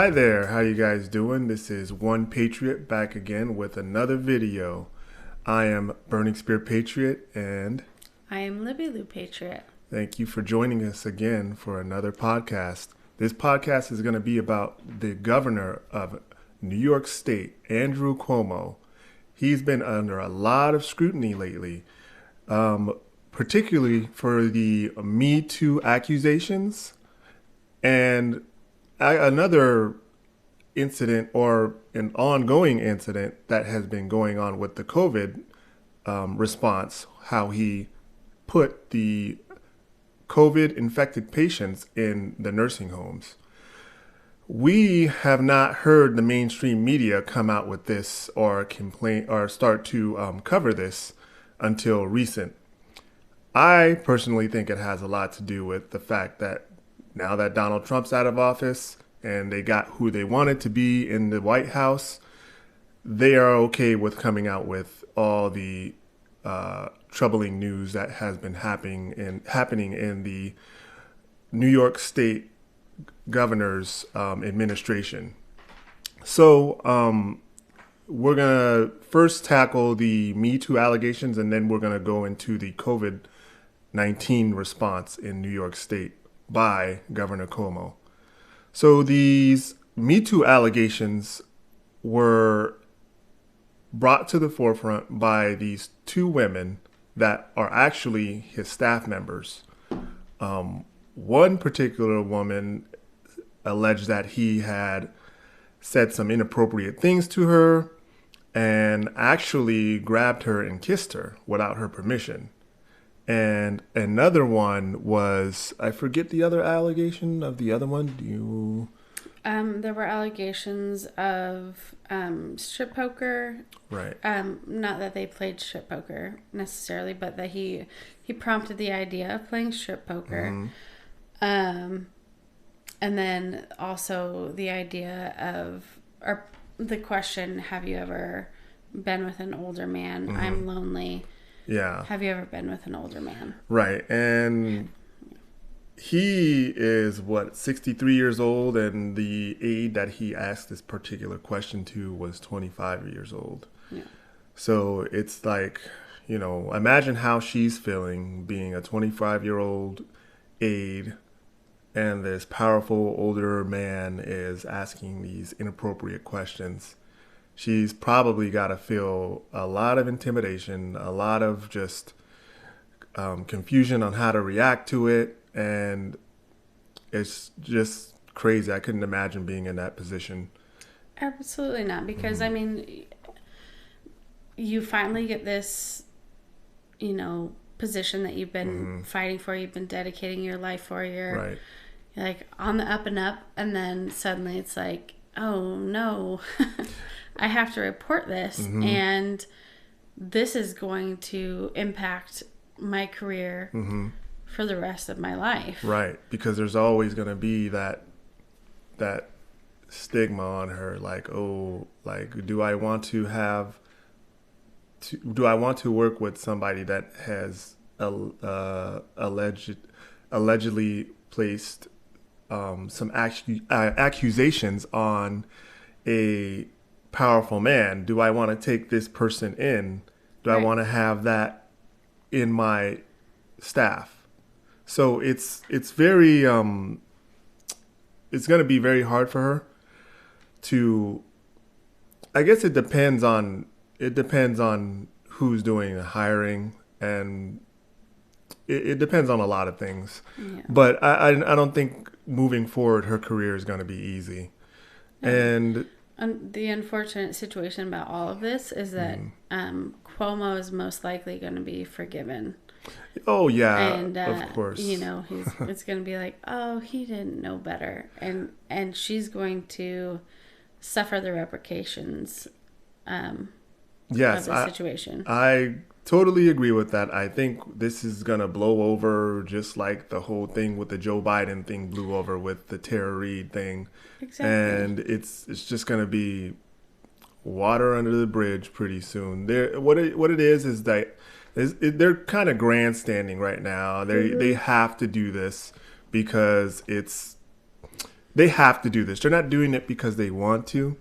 Hi there, how you guys doing? This is One Patriot back again with another video. I am Burning Spear Patriot, and I am Libby Patriot. thank you for joining us again for another podcast. This podcast is going to be about the governor of New York State, Andrew Cuomo. He's been under a lot of scrutiny lately, particularly for the Me Too accusations and another incident or an ongoing incident that has been going on with the COVID response, how he put the COVID infected patients in the nursing homes. We have not heard the mainstream media come out with this or complain or start to cover this until recent. I personally think it has a lot to do with the fact that now that Donald Trump's out of office and they got who they wanted to be in the White House, they are okay with coming out with all the troubling news that has been happening in the New York State governor's administration. So we're going to first tackle the Me Too allegations, and then we're going to go into the COVID-19 response in New York State by Governor Cuomo. So these Me Too allegations were brought to the forefront by these two women that are actually his staff members. One particular woman alleged that he had said some inappropriate things to her and actually grabbed her and kissed her without her permission. And another one was, I forget the other allegation of the other one. Do you? There were allegations of strip poker. Right. Not that they played strip poker necessarily, but that he prompted the idea of playing strip poker. Mm-hmm. And then also the idea of, or the question, have you ever been with an older man? Mm-hmm. I'm lonely. Yeah. Have you ever been with an older man? Right. And he is, 63 years old, and the aide that he asked this particular question to was 25 years old. Yeah. So it's like, imagine how she's feeling being a 25-year-old aide, and this powerful older man is asking these inappropriate questions. She's probably got to feel a lot of intimidation, a lot of just confusion on how to react to it. And it's just crazy. I couldn't imagine being in that position. Absolutely not. Because, I mean, you finally get this, position that you've been fighting for, you've been dedicating your life for, you're like on the up and up. And then suddenly it's like, oh, no. I have to report this, and this is going to impact my career for the rest of my life. Right, because there's always going to be that stigma on her, like, do I want to work with somebody that has allegedly placed some accusations on a powerful man? Do I want to take this person in? Do I want to have that in my staff? So it's very it's going to be very hard for her to. I guess it depends on who's doing the hiring, and it depends on a lot of things. Yeah. But I don't think moving forward her career is going to be easy. And the unfortunate situation about all of this is that Cuomo is most likely going to be forgiven. Oh, yeah, and, of course. It's going to be like, oh, he didn't know better. And she's going to suffer the repercussions of the situation. I totally agree with that. I think this is going to blow over just like the whole thing with the Joe Biden thing blew over with the Tara Reade thing. Exactly. And it's just going to be water under the bridge pretty soon. What it is that they're kind of grandstanding right now. They have to do this because it's They have to do this. They're not doing it because they want to.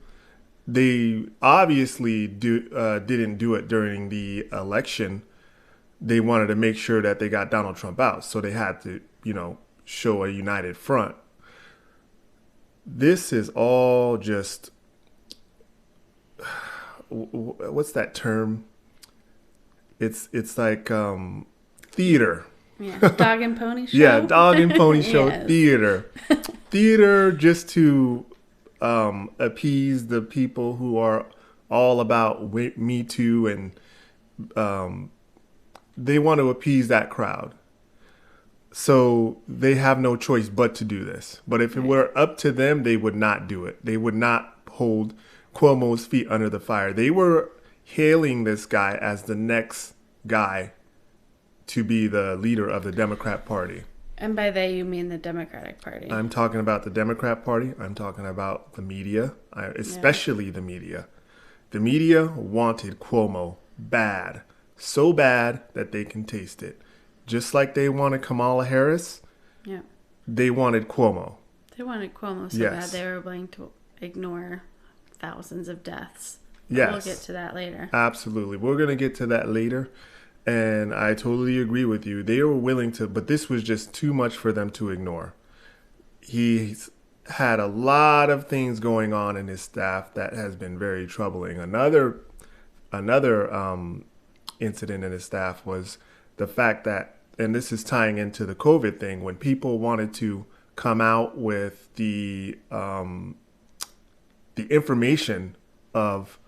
They obviously didn't do it during the election. They wanted to make sure that they got Donald Trump out. So they had to, show a united front. This is all just, what's that term? It's like theater. Yeah, dog and pony show. Yeah, dog and pony show. Yes. Theater just to appease the people who are all about Me Too, and they want to appease that crowd. So they have no choice but to do this. But if it were up to them, they would not do it. They would not hold Cuomo's feet under the fire. They were hailing this guy as the next guy to be the leader of the Democrat Party. And by they, you mean the Democratic Party. I'm talking about the Democrat Party. I'm talking about the media, especially the media. The media wanted Cuomo bad, so bad that they can taste it. Just like they wanted Kamala Harris, they wanted Cuomo. They wanted Cuomo so bad they were willing to ignore thousands of deaths. Yes. We'll get to that later. Absolutely. We're going to get to that later. And I totally agree with you. They were willing to, but this was just too much for them to ignore. He's had a lot of things going on in his staff that has been very troubling. Another incident in his staff was the fact that, and this is tying into the COVID thing, when people wanted to come out with the information of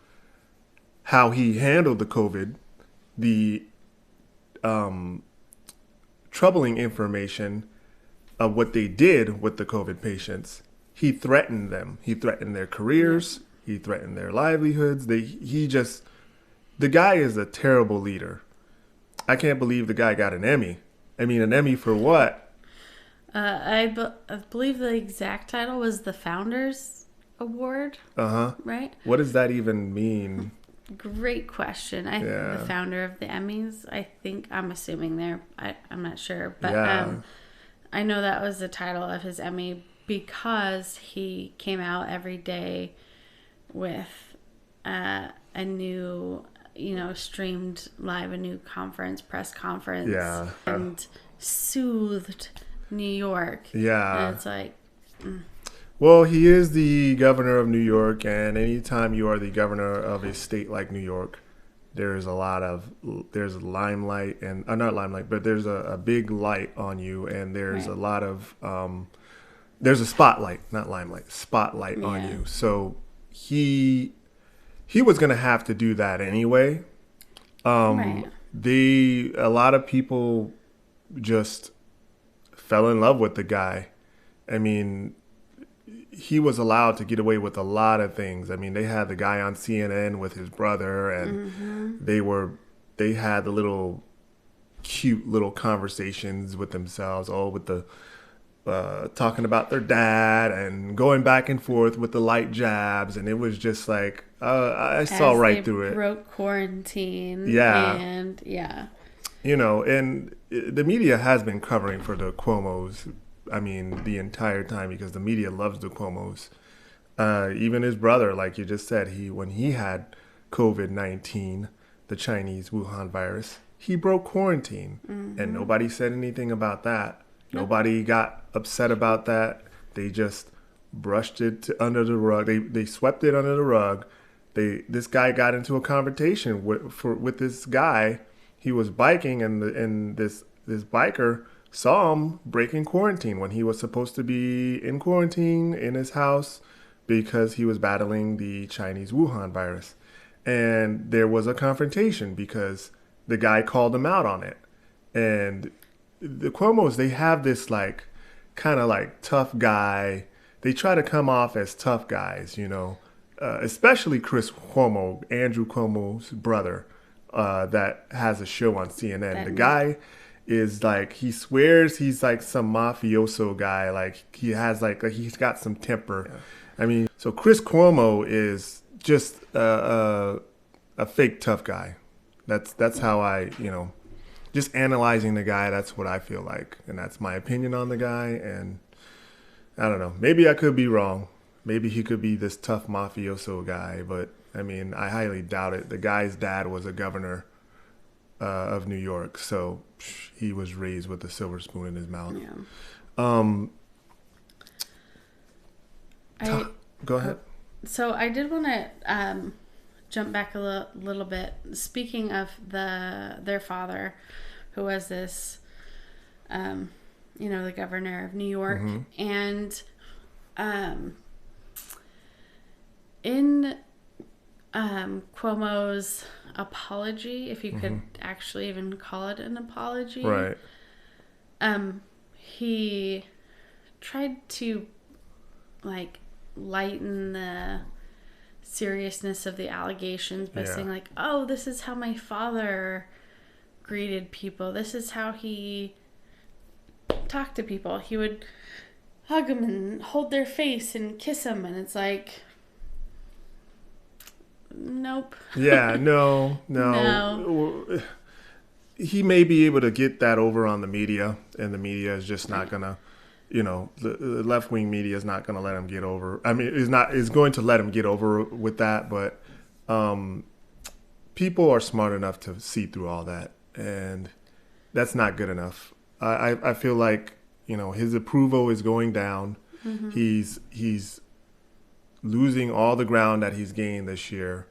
how he handled the COVID, the troubling information of what they did with the COVID patients, he threatened them. He threatened their careers. He threatened their livelihoods. The guy is a terrible leader. I can't believe the guy got an Emmy. I mean, an Emmy for what? I believe the exact title was the Founders Award. Right? What does that even mean? Great question. The founder of the Emmys, I'm assuming I'm not sure. But I know that was the title of his Emmy because he came out every day with a new, streamed live, a new press conference. And soothed New York. Yeah. And it's like... Well, he is the governor of New York, and anytime you are the governor of a state like New York, there's limelight, and not limelight, but there's a big light on you, and there's a lot of there's a spotlight, not limelight, spotlight on you. So he was going to have to do that anyway. A lot of people just fell in love with the guy. I mean, he was allowed to get away with a lot of things. I mean, they had the guy on CNN with his brother, and they had the little cute little conversations with themselves, all with the talking about their dad and going back and forth with the light jabs, and it was just like I saw right through it. Broke quarantine. And and the media has been covering for the Cuomos. I mean, the entire time, because the media loves the Cuomos. Even his brother, like you just said, when he had COVID-19, the Chinese Wuhan virus, he broke quarantine, and nobody said anything about that. Nope. Nobody got upset about that. They just brushed it under the rug. They swept it under the rug. This guy got into a confrontation with this guy. He was biking, and this biker saw him breaking quarantine when he was supposed to be in quarantine in his house because he was battling the Chinese Wuhan virus. And there was a confrontation because the guy called him out on it. And the Cuomos, they have this kind of tough guy. They try to come off as tough guys, especially Chris Cuomo, Andrew Cuomo's brother, that has a show on CNN. The guy is he swears he's some mafioso guy. He has he's got some temper. Yeah. I mean, so Chris Cuomo is just a fake tough guy. That's how I, just analyzing the guy. That's what I feel like, and that's my opinion on the guy. And I don't know. Maybe I could be wrong. Maybe he could be this tough mafioso guy, but I mean, I highly doubt it. The guy's dad was a governor of New York, so he was raised with a silver spoon in his mouth. Yeah. Go ahead. So I did want to jump back a little bit. Speaking of their father, who was this, the governor of New York, and in Cuomo's apology, if you could actually even call it an apology, right? He tried to lighten the seriousness of the allegations by saying oh, this is how my father greeted people. This is how he talked to people. He would hug them and hold their face and kiss them, and it's like, nope. Yeah, no. He may be able to get that over on the media, and the media is just not gonna, the left-wing media is not gonna let him get over. I mean, is going to let him get over with that, but people are smart enough to see through all that, and that's not good enough. I feel like, his approval is going down. He's losing all the ground that he's gained this year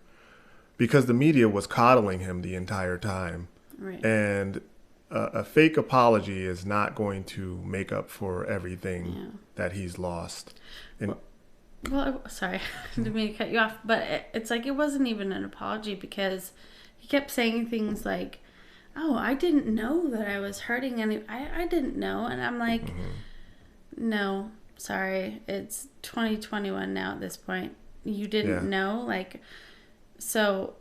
because the media was coddling him the entire time. Right. And a fake apology is not going to make up for everything that he's lost. And well, sorry, I didn't mean to cut you off, but it's like it wasn't even an apology because he kept saying things like, oh, I didn't know that I was hurting any. I didn't know. And I'm like, no, sorry. It's 2021 now at this point. You didn't know? So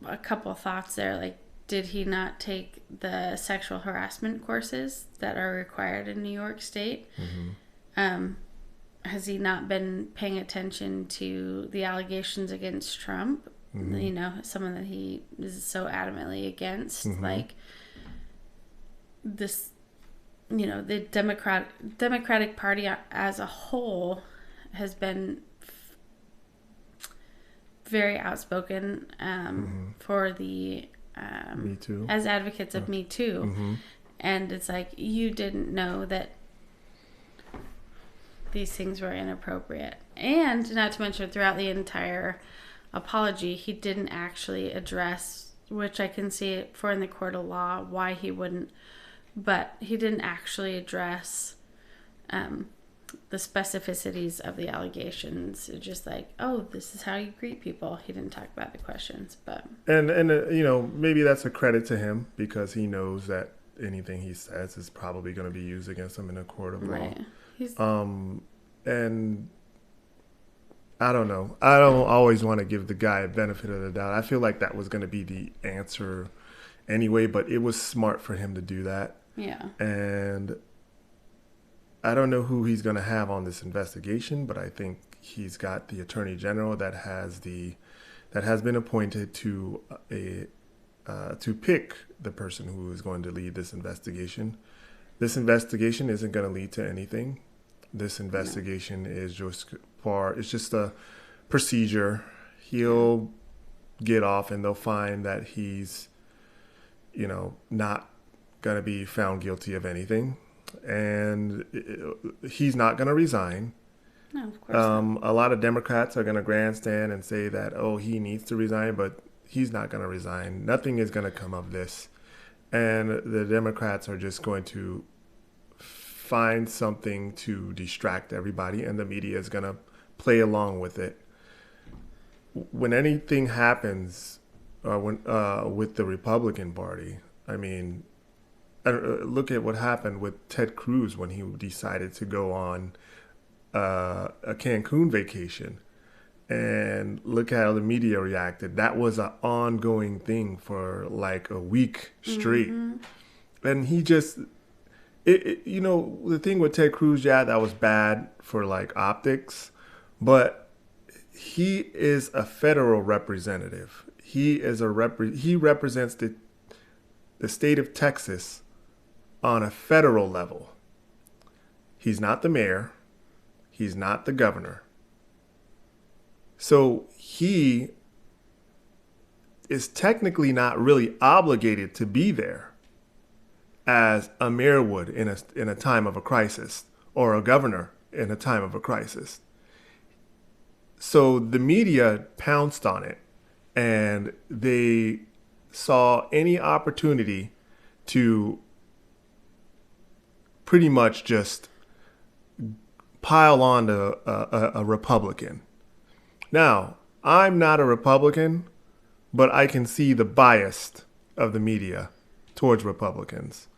a couple of thoughts there. Did he not take the sexual harassment courses that are required in New York State? Has he not been paying attention to the allegations against Trump? Someone that he is so adamantly against, this, the Democratic Party as a whole has been very outspoken for the Me Too, as advocates of Me Too, and it's like you didn't know that these things were inappropriate, and not to mention throughout the entire apology, he didn't actually address, which I can see it for in the court of law, why he wouldn't, but he didn't actually address the specificities of the allegations. It's just oh, this is how you greet people. He didn't talk about the questions, but and maybe that's a credit to him because he knows that anything he says is probably going to be used against him in a court of law. And I don't know. I don't always want to give the guy a benefit of the doubt. I feel like that was going to be the answer anyway, but it was smart for him to do that. Yeah. And I don't know who he's going to have on this investigation, but I think he's got the attorney general that has been appointed to pick the person who is going to lead this investigation. This investigation isn't going to lead to anything. This investigation is just a procedure. He'll get off and they'll find that he's, not going to be found guilty of anything. And he's not going to resign. No, of course not. A lot of Democrats are going to grandstand and say that, oh, he needs to resign, but he's not going to resign. Nothing is going to come of this. And the Democrats are just going to find something to distract everybody, and the media is going to play along with it. When anything happens with the Republican Party, I mean, look at what happened with Ted Cruz when he decided to go on a Cancun vacation. And look how the media reacted. That was an ongoing thing for a week straight. And he just... the thing with Ted Cruz, that was bad for optics, but he is a federal representative. He represents the state of Texas on a federal level. He's not the mayor. He's not the governor. So he is technically not really obligated to be there as a mayor would in a time of a crisis, or a governor in a time of a crisis. So the media pounced on it, and they saw any opportunity to pretty much just pile on to a Republican. Now, I'm not a Republican, but I can see the bias of the media towards Republicans.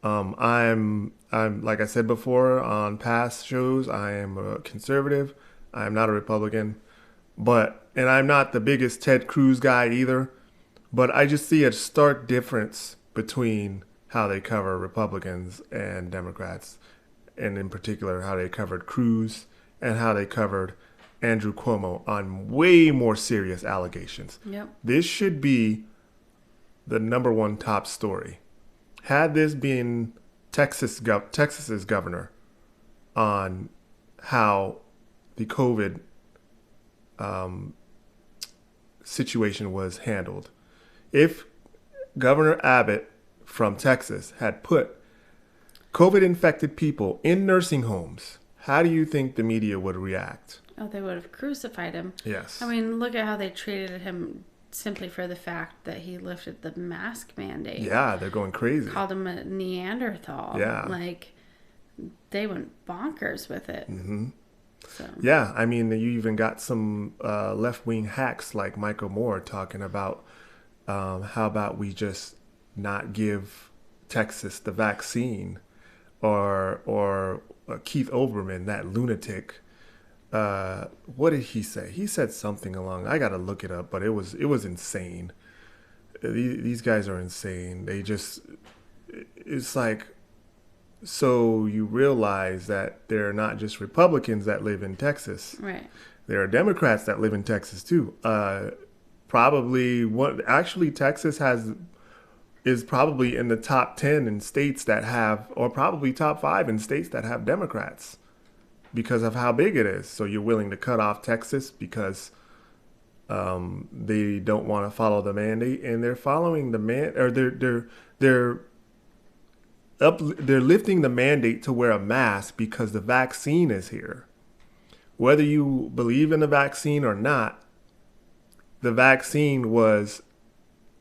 I'm like I said before on past shows, I am a conservative. I am not a Republican, and I'm not the biggest Ted Cruz guy either. But I just see a stark difference between how they cover Republicans and Democrats, and in particular how they covered Cruz and how they covered Andrew Cuomo on way more serious allegations. Yep. This should be the number one top story. Had this been Texas's governor on how the COVID situation was handled, if Governor Abbott from Texas had put COVID-infected people in nursing homes, how do you think the media would react? Oh, they would have crucified him. Yes. I mean, look at how they treated him simply for the fact that he lifted the mask mandate. Yeah, they're going crazy. Called him a Neanderthal. Yeah. Like, they went bonkers with it. Mm-hmm. So. Yeah, I mean, you even got some left-wing hacks like Michael Moore talking about how about we just not give Texas the vaccine, or Keith Olbermann, that lunatic. What did he say? He said something along. I gotta look it up, but it was insane. These guys are insane. It's like, so you realize that there are not just Republicans that live in Texas. Right. There are Democrats that live in Texas too. Texas is probably in the top 10 in states that have, or probably top 5 in states that have Democrats, because of how big it is. So you're willing to cut off Texas because they don't want to follow the mandate, and they're following the they're lifting the mandate to wear a mask because the vaccine is here. Whether you believe in the vaccine or not, the vaccine was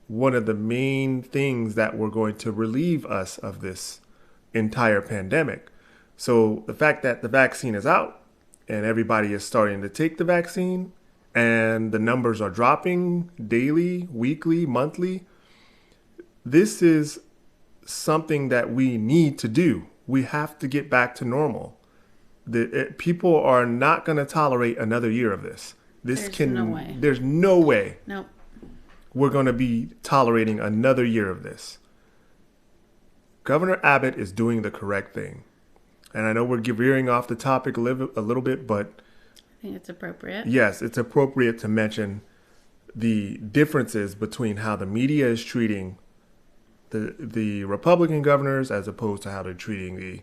one of the main things that were going to relieve us of this entire pandemic. So the fact that the vaccine is out and everybody is starting to take the vaccine and the numbers are dropping daily, weekly, monthly, this is something that we need to do. We have to get back to normal. People are not going to tolerate another year of this. There's no way. Nope. We're going to be tolerating another year of this. Governor Abbott is doing the correct thing. And I know we're veering off the topic a little bit, but I think it's appropriate. Yes, it's appropriate to mention the differences between how the media is treating the Republican governors as opposed to how they're treating the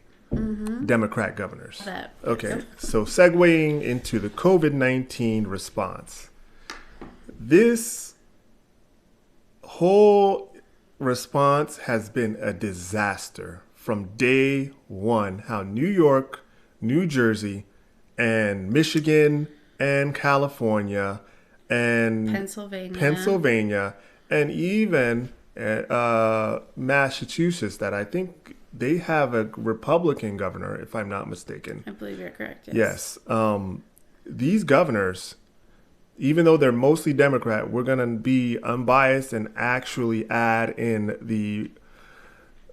Democrat governors. Okay, so segueing into the COVID-19 response. This whole response has been a disaster from day one. How New York, New Jersey, and Michigan, and California, and Pennsylvania, and even Massachusetts, that I think they have a Republican governor, if I'm not mistaken. I believe you're correct. Yes. These governors, even though they're mostly Democrat, we're going to be unbiased and actually add in the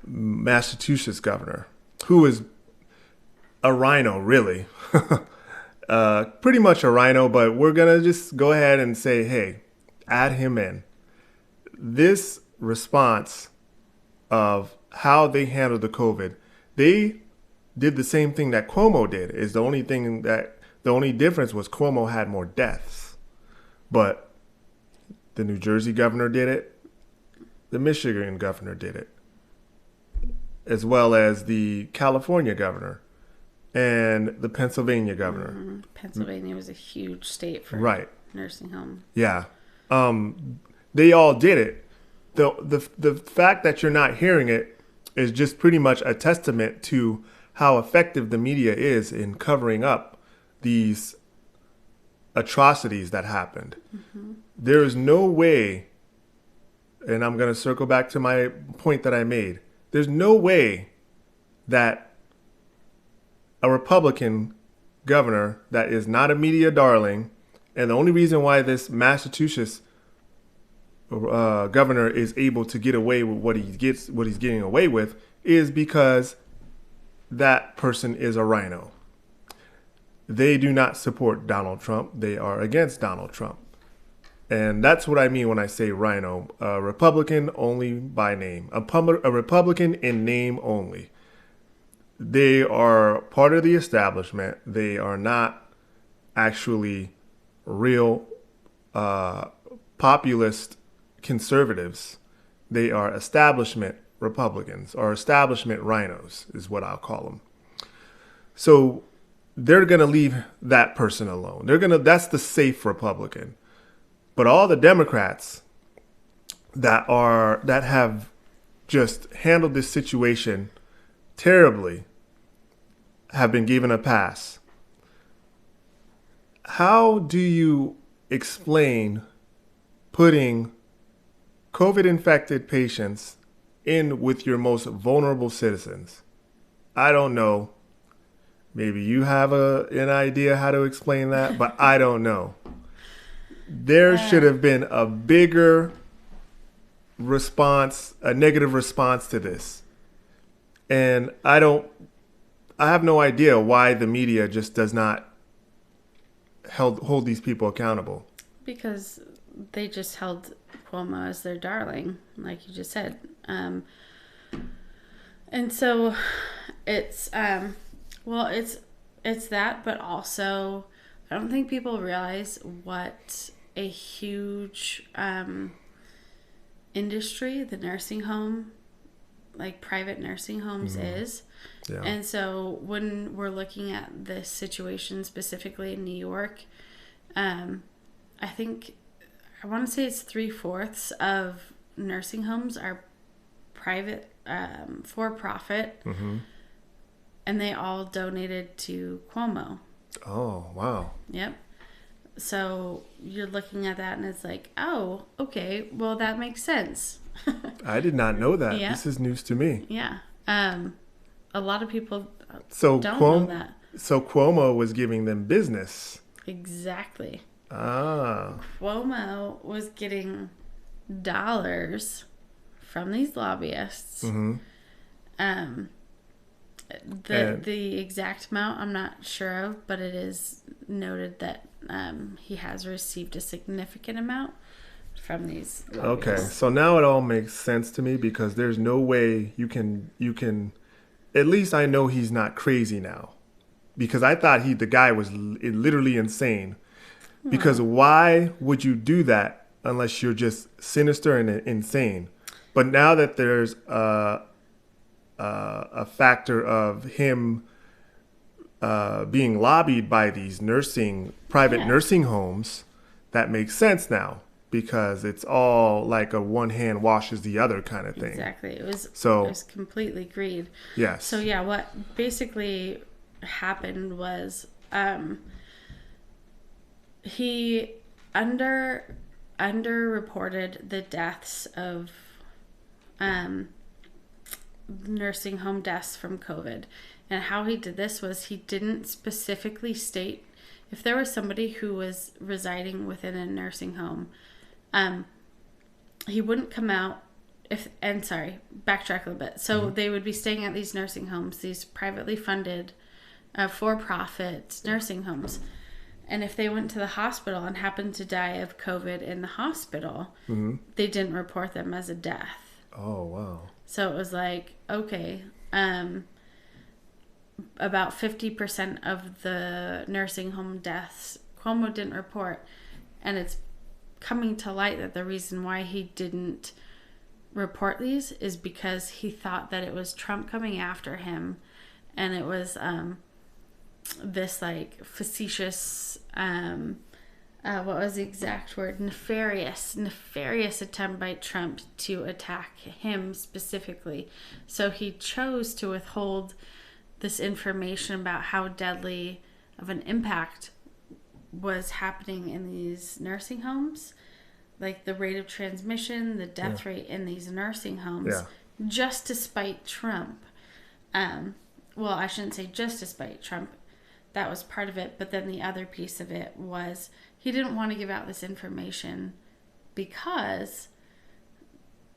Massachusetts governor, who is a rhino, really. Pretty much a rhino, but we're going to just go ahead and say, hey, add him in. This response of how they handled the COVID, they did the same thing that Cuomo did. The only difference was Cuomo had more deaths. But the New Jersey governor did it. The Michigan governor did it. As well as the California governor. and the Pennsylvania governor. Mm-hmm. Pennsylvania was a huge state for nursing home. Yeah. They all did it. The fact that you're not hearing it is just pretty much a testament to how effective the media is in covering up these atrocities that happened. Mm-hmm. There is no way, and I'm going to circle back to my point that I made, there's no way that a Republican governor that is not a media darling, and the only reason why this Massachusetts governor is able to get away with what he's getting away with is because that person is a rhino. They do not support Donald Trump. They are against Donald Trump. And that's what I mean when I say rhino. A Republican only by name. A Republican in name only. They are part of the establishment. They are not actually real populist conservatives. They are establishment Republicans, or establishment rhinos is what I'll call them. So they're going to leave that person alone. That's the safe Republican. But all the Democrats that have just handled this situation terribly have been given a pass. How do you explain putting COVID-infected patients in with your most vulnerable citizens? I don't know. Maybe you have an idea how to explain that, but I don't know. There should have been a bigger response, a negative response to this. And I have no idea why the media just does not hold these people accountable. Because they just held Cuomo as their darling, like you just said. And so it's that, but also I don't think people realize what a huge industry the nursing home, like private nursing homes, is. Yeah. And so when we're looking at this situation specifically in New York, I want to say it's 3/4 of nursing homes are private, for-profit, and they all donated to Cuomo. Oh, wow. Yep. So you're looking at that and it's like, oh, okay, well, that makes sense. I did not know that. Yeah. This is news to me. Yeah. A lot of people don't know that. So Cuomo was giving them business. Exactly. Ah. Cuomo was getting dollars from these lobbyists. Mm-hmm. The exact amount I'm not sure of, but it is noted that he has received a significant amount from these lobbyists. Okay, so now it all makes sense to me, because there's no way you can at least I know he's not crazy now, because I thought the guy was literally insane. Because why would you do that unless you're just sinister and insane? But now that there's a factor of him being lobbied by these private nursing homes, that makes sense now, because it's all like a one hand washes the other kind of thing. Exactly. It was completely greed. Yes. So yeah, what basically happened was he underreported the deaths of nursing home deaths from COVID. And how he did this was he didn't specifically state if there was somebody who was residing within a nursing home. He wouldn't come out backtrack a little bit. So they would be staying at these nursing homes, these privately funded, for-profit nursing homes. And if they went to the hospital and happened to die of COVID in the hospital, they didn't report them as a death. Oh, wow. So it was like, okay, about 50% of the nursing home deaths Cuomo didn't report. And it's coming to light that the reason why he didn't report these is because he thought that it was Trump coming after him. And it was this like facetious, what was the exact word? Nefarious attempt by Trump to attack him specifically. So he chose to withhold this information about how deadly of an impact was happening in these nursing homes, like the rate of transmission, the death rate in these nursing homes, just to spite Trump. Well, I shouldn't say just to spite Trump. That was part of it. But then the other piece of it was he didn't want to give out this information because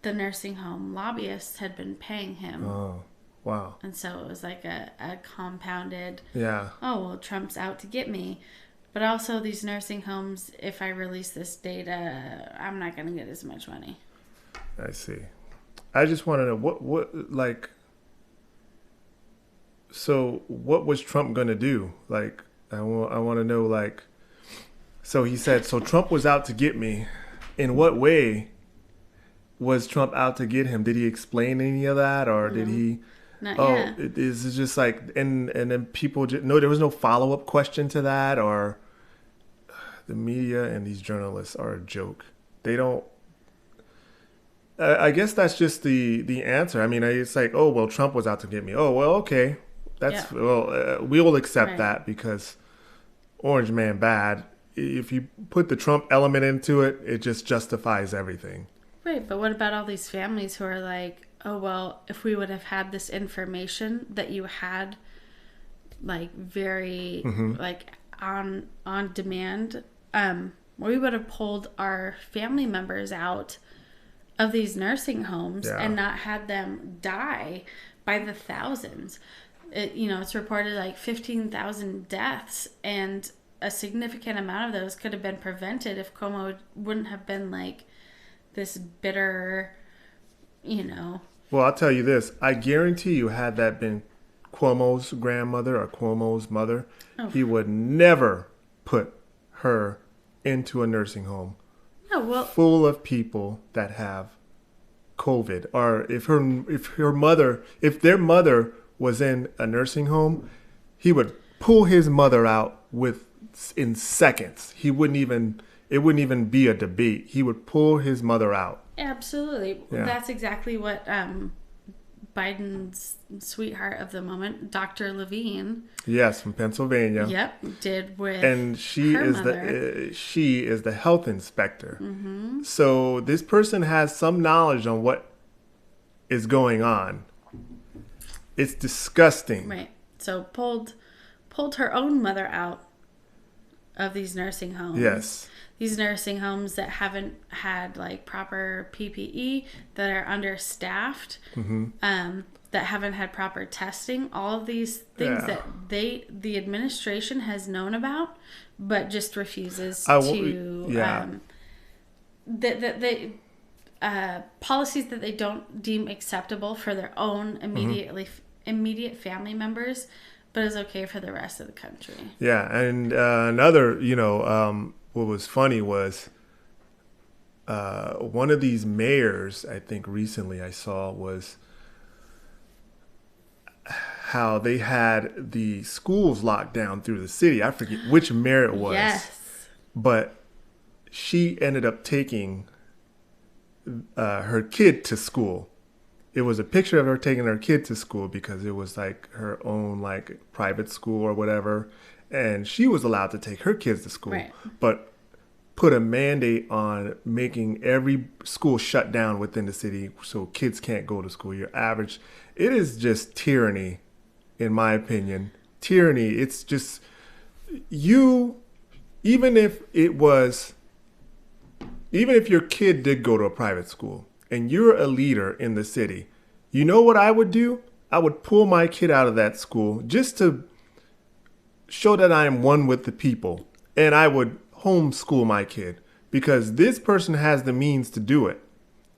the nursing home lobbyists had been paying him. Oh, wow. And so it was like a compounded, oh, well, Trump's out to get me. But also these nursing homes, if I release this data, I'm not going to get as much money. I see. I just want to know what like, so what was Trump going to do? Like, I want to know, like, so he said, so Trump was out to get me. In what way was Trump out to get him? Did he explain any of that, or did he? Not yet. Is just like, and then people just, no, there was no follow-up question to that, or the media and these journalists are a joke. They don't, I guess that's just the answer. I mean, it's like, oh, well, Trump was out to get me. Oh, well, okay. That's, well, we will accept that because Orange Man bad. If you put the Trump element into it, it just justifies everything. Right, but what about all these families who are like, oh, well, if we would have had this information that you had, like, very, like, on demand, we would have pulled our family members out of these nursing homes and not had them die by the thousands. It's reported like 15,000 deaths, and a significant amount of those could have been prevented if Cuomo wouldn't have been like this bitter, Well, I'll tell you this. I guarantee you, had that been Cuomo's grandmother or Cuomo's mother, he would never put her into a nursing home full of people that have COVID. Or if their mother was in a nursing home, he would pull his mother out in seconds. It wouldn't even be a debate. He would pull his mother out. Absolutely. Yeah. That's exactly what Biden's sweetheart of the moment, Dr. Levine. Yes, from Pennsylvania. Yep, did with and she her is mother. She is the health inspector. Mm-hmm. So this person has some knowledge on what is going on. It's disgusting. Right. So pulled her own mother out of these nursing homes. Yes. These nursing homes that haven't had like proper PPE, that are understaffed, that haven't had proper testing, all of these things that the administration has known about, but just refuses to policies that they don't deem acceptable for their own immediate family members, but is okay for the rest of the country. Yeah, and another, what was funny was one of these mayors, I think recently I saw, was how they had the schools locked down through the city. I forget which mayor it was. Yes. But she ended up taking her kid to school. It was a picture of her taking her kid to school because it was like her own like private school or whatever. And she was allowed to take her kids to school. Right. But put a mandate on making every school shut down within the city so kids can't go to school. It is just tyranny, in my opinion. Tyranny. It's just, even if your kid did go to a private school and you're a leader in the city, you know what I would do? I would pull my kid out of that school just to show that I am one with the people. And I would homeschool my kid because this person has the means to do it.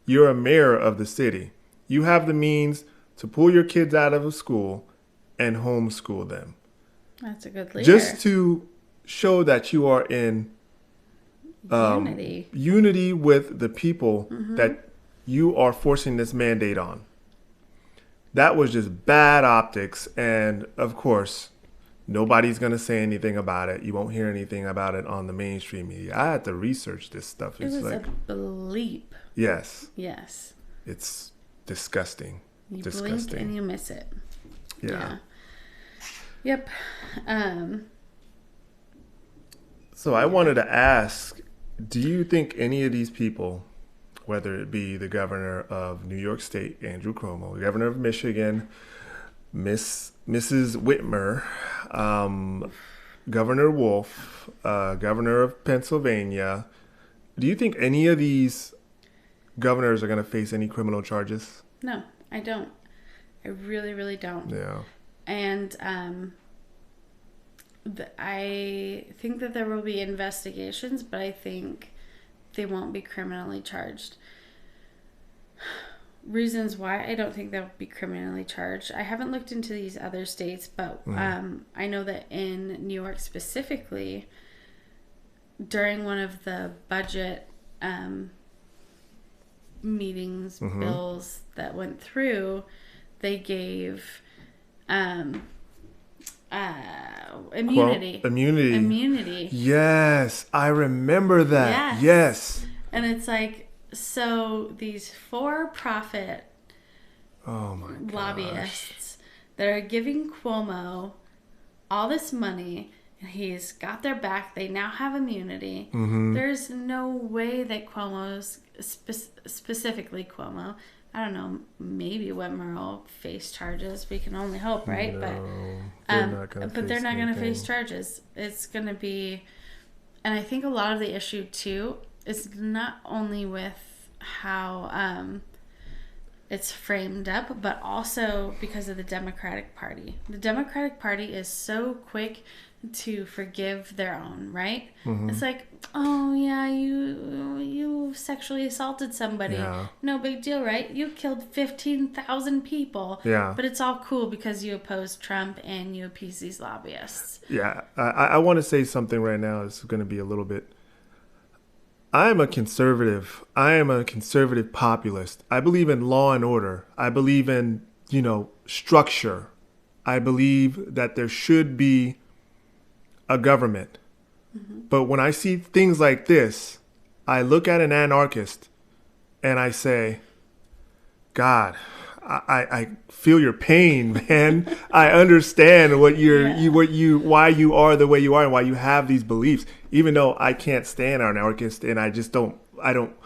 You're a mayor of the city. You have the means to pull your kids out of a school and homeschool them. That's a good leader. Just to show that you are in unity with the people that you are forcing this mandate on. That was just bad optics. And of course, Nobody's going to say anything about it. You won't hear anything about it on the mainstream media. I had to research this stuff. It's a bleep. Yes. Yes. It's disgusting. You blink and you miss it. Yeah. Yep. So I wanted to ask, do you think any of these people, whether it be the governor of New York State, Andrew Cuomo, the governor of Michigan, Mrs. Whitmer, Governor Wolf, governor of Pennsylvania, do you think any of these governors are going to face any criminal charges? No, I don't. I really, really don't. Yeah. And I think that there will be investigations, but I think they won't be criminally charged. Reasons why I don't think they'll be criminally charged. I haven't looked into these other states, but I know that in New York specifically, during one of the budget meetings, bills that went through, they gave immunity. Immunity. Yes, I remember that. Yes. And it's like, so these for-profit lobbyists that are giving Cuomo all this money, and he's got their back. They now have immunity. There's no way that Cuomo's, specifically Cuomo, I don't know, maybe Whitmer will face charges. We can only hope, right? No, but they're not going to face charges. It's going to be, and I think a lot of the issue too is not only with how it's framed up, but also because of the Democratic Party. The Democratic Party is so quick to forgive their own, right? It's like, oh yeah, you sexually assaulted somebody. Yeah. No big deal, right? You killed 15,000 people. Yeah. But it's all cool because you oppose Trump and you appease these lobbyists. Yeah. I want to say something right now. It's going to be a little bit. I am a conservative populist. I believe in law and order. I believe in, structure. I believe that there should be a government. But when I see things like this, I look at an anarchist and I say, God, I feel your pain, man. I understand why you are the way you are and why you have these beliefs, even though I can't stand anarchists and I don't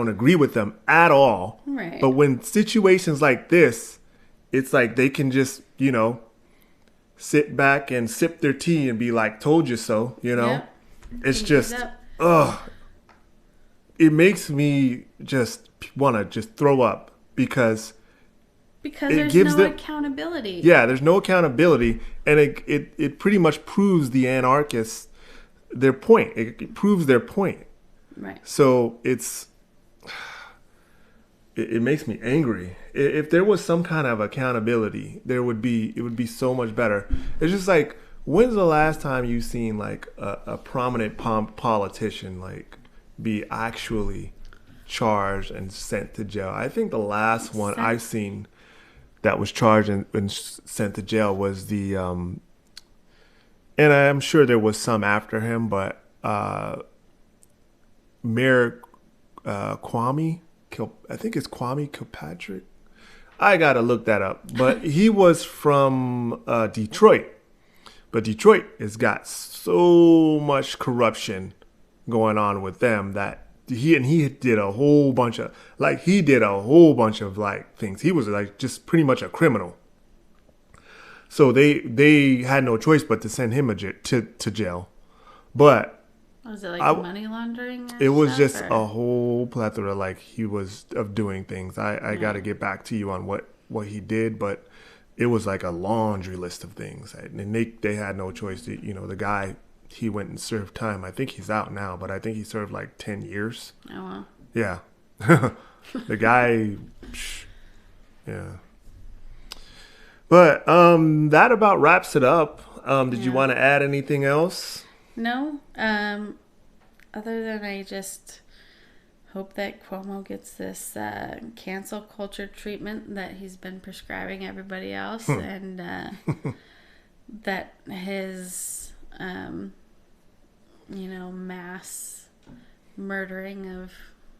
agree with them at all. Right. But when situations like this, it's like they can just, sit back and sip their tea and be like, told you so, Yep. It's just, it makes me just want to just throw up because there's no accountability. Yeah, there's no accountability. And it pretty much proves the anarchists their point. It proves their point. Right. So it makes me angry. If there was some kind of accountability, it would be so much better. It's just like, when's the last time you've seen like a prominent politician like be actually charged and sent to jail? I think the last one I've seen that was charged and sent to jail was the and I'm sure there was some after him, but Mayor Kwame. I think it's Kwame Patriot. I gotta look that up. But he was from Detroit. But Detroit has got so much corruption going on with them that he did a whole bunch of things. He was like just pretty much a criminal. So they had no choice but to send him to jail. But was it like money laundering? It was just a whole plethora of doing things. I got to get back to you on what he did, but it was like a laundry list of things. And they had no choice. The guy, he went and served time. I think he's out now, but I think he served like 10 years. Oh, wow. Yeah. The guy, yeah. But that about wraps it up. Did you want to add anything else? No. Other than I just hope that Cuomo gets this cancel culture treatment that he's been prescribing everybody else, and that his, mass murdering of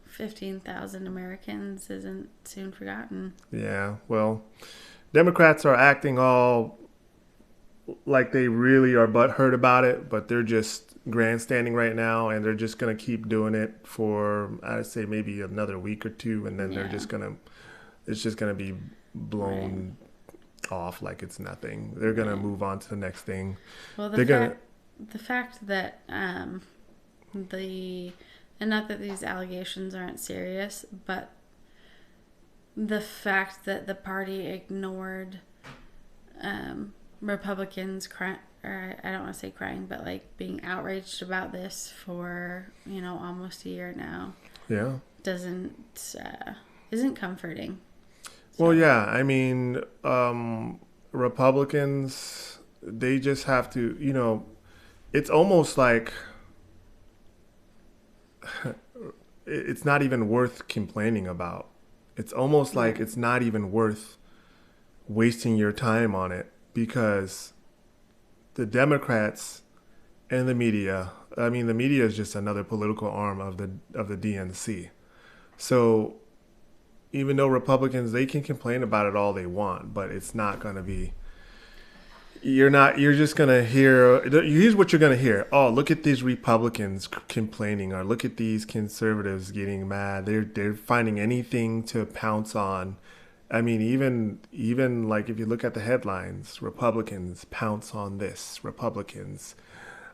15,000 Americans isn't soon forgotten. Yeah, well, Democrats are acting all like they really are butthurt about it, but they're just grandstanding right now, and they're just going to keep doing it for, I'd say, maybe another week or two, and then they're just going to, it's just going to be blown off like it's nothing. They're going to move on to the next thing. Well, the fact that and not that these allegations aren't serious, but the fact that the party ignored Republicans crying, or I don't want to say crying, but like being outraged about this for, almost a year now. Yeah. Isn't comforting. So. Well, yeah. I mean, Republicans, they just have to, it's almost like it's not even worth complaining about. It's almost like it's not even worth wasting your time on it, because the Democrats and the media, I mean, the media is just another political arm of the DNC. So even though Republicans, they can complain about it all they want, but it's not going to be, you're just going to here's what you're going to hear. Oh, look at these Republicans complaining, or look at these conservatives getting mad. They're finding anything to pounce on. I mean, even like if you look at the headlines, Republicans pounce on this, Republicans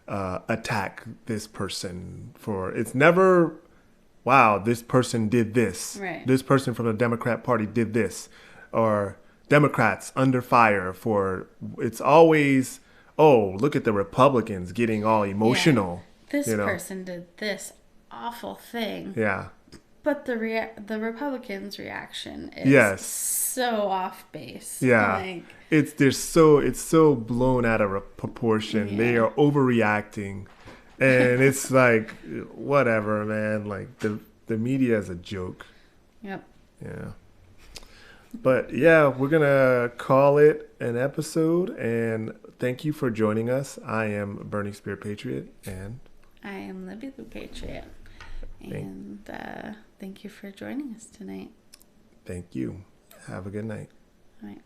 attack this person for, it's never, wow, this person did this. Right. This person from the Democrat Party did this. Or Democrats under fire for, it's always, oh, look at the Republicans getting all emotional. Yeah. This person did this awful thing. Yeah. But the Republicans' reaction is so off base. Yeah. It's so blown out of proportion. Yeah. They are overreacting. And it's like, whatever, man. Like the media is a joke. Yep. Yeah. But yeah, we're going to call it an episode, and thank you for joining us. I am Burning Spirit Patriot, and I am Libby the Patriot. And thank you for joining us tonight. Thank you. Have a good night. All right.